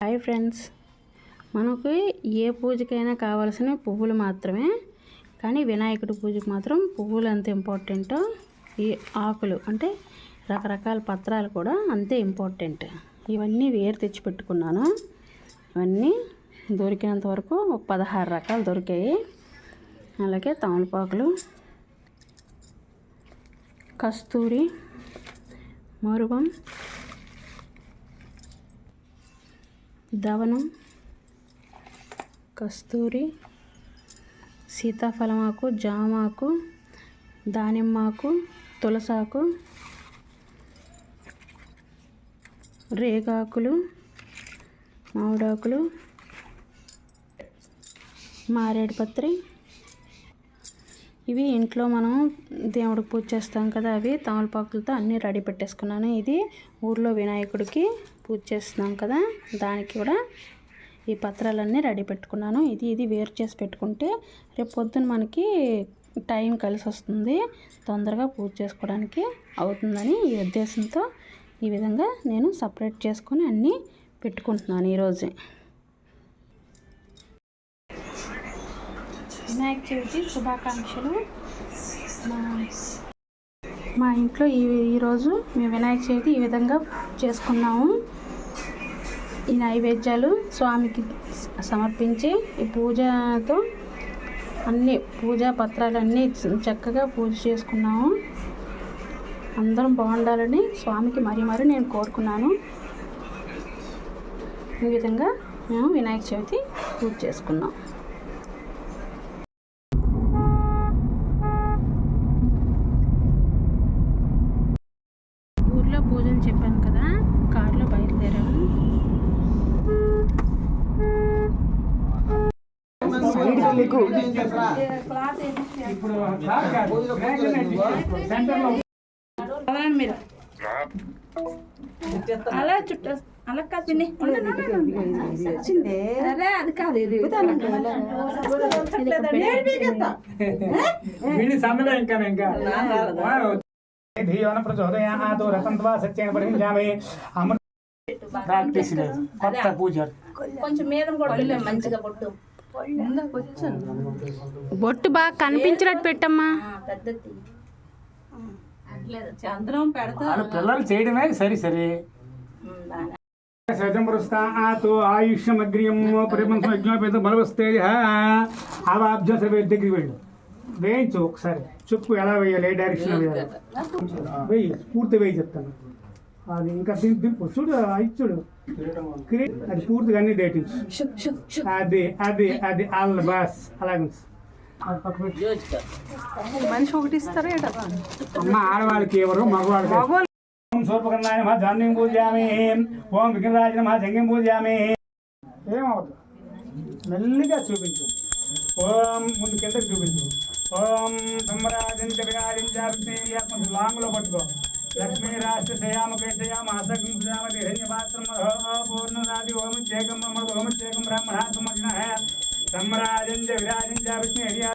Hi friends, మనకు ఏ పూజకైనా కావాల్సిన పువ్వులు మాత్రమే, కానీ వినాయకుడి పూజకు మాత్రం పువ్వులు అంత ఇంపార్టెంట్. ఈ ఆకులు అంటే రకరకాల పత్రాలు కూడా అంతే ఇంపార్టెంట్. ఇవన్నీ వేరు తెచ్చి పెట్టుకున్నాను. ఇవన్నీ దొరికినంత వరకు ఒక 16 రకాలు దొరికాయి. అలాగే తమలపాకులు, కస్తూరి, మరువం, దవనం, కస్తూరి, సీతాఫలమాకు, జామాకు, దానిమ్మాకు, తులసాకు, రేగాకులు, మామిడాకులు, మారేడుపత్రి. ఇవి ఇంట్లో మనం దేవుడికి పూజ చేస్తాం కదా, అవి తమలపాకులతో అన్నీ రెడీ పెట్టేసుకున్నాను. ఇది ఊర్లో వినాయకుడికి పూజ చేస్తున్నాం కదా, దానికి కూడా ఈ పత్రాలన్నీ రెడీ పెట్టుకున్నాను. ఇది వేరు చేసి పెట్టుకుంటే రేపు పొద్దున్న మనకి టైం కలిసి వస్తుంది, తొందరగా పూజ చేసుకోవడానికి అవుతుందని ఈ ఉద్దేశంతో ఈ విధంగా నేను సపరేట్ చేసుకొని అన్నీ పెట్టుకుంటున్నాను. ఈరోజు వినాయక చవితి శుభాకాంక్షలు. మా ఇంట్లో ఈరోజు మేము వినాయక చవితి ఈ విధంగా చేసుకున్నాము. ఈ నైవేద్యాలు స్వామికి సమర్పించి ఈ పూజతో అన్ని పూజా పత్రాలన్నీ చక్కగా పూజ చేసుకున్నాము. అందరం బాగుండాలని స్వామికి మరీ నేను కోరుకున్నాను. ఈ విధంగా మేము వినాయక చవితి పూజ చేసుకున్నాం. ఊర్లో పూజలు చెప్పాను కదా, కారులో బయలుదేరాము. మీరు అలా చుట్టూ అలా కాదు, అది కాదు, ఇది కొంచెం మీద కూడా మంచిగా బొట్టు బాగా కనిపించినట్టు పెట్టమ్మా. చంద్రం పెడతారు పిల్లలు చేయడమే సరి సరే. ఆయుష్యమగ్రియం పరిపంచ బలవస్తేజ ఆవాబ్జం సర్వే దగ్గరికి వెళ్ళు, వేయించు ఒకసారి, చెప్పు ఎలా వేయాలి, ఏ డైరెక్షన్ వేయాలి, వేయి, పూర్తి వేయి చెప్తాను. అది ఇంకా దింపు చూడు, అది చూడు, అది పూర్తిగా అన్ని డేటింగ్స్. అది అది అది అల్ల బాస్ అలాగే మనిషి ఒకటి ఇస్తారా అమ్మ, ఆడవాళ్ళకి ఎవరు మగవాళ్ళకి. ఓం సూర్పకర్ణాయ నమః ధాన్యం పూజయామి, ఓం విఘ్నరాజాయ నమః జంగం పూజయామి. ఏమవుతుంది మెల్లిగా చూపించు. ఓం ముందు కిందకి చూపించు. ఓం సంరాజంచ విరాజించ విఘ్నేయ, కొంచెం లాంగ్లో పట్టుకో. లక్ష్మీ రాష్ట్ర శయామ కేశయామ అసగం శ్యామ హిరణ్యపాత్రం పూర్ణరాది ఓం చేకం ఓం చేకం బ్రహ్మణాత్మ సంరాజంచ విరాజించ విఘ్నేయ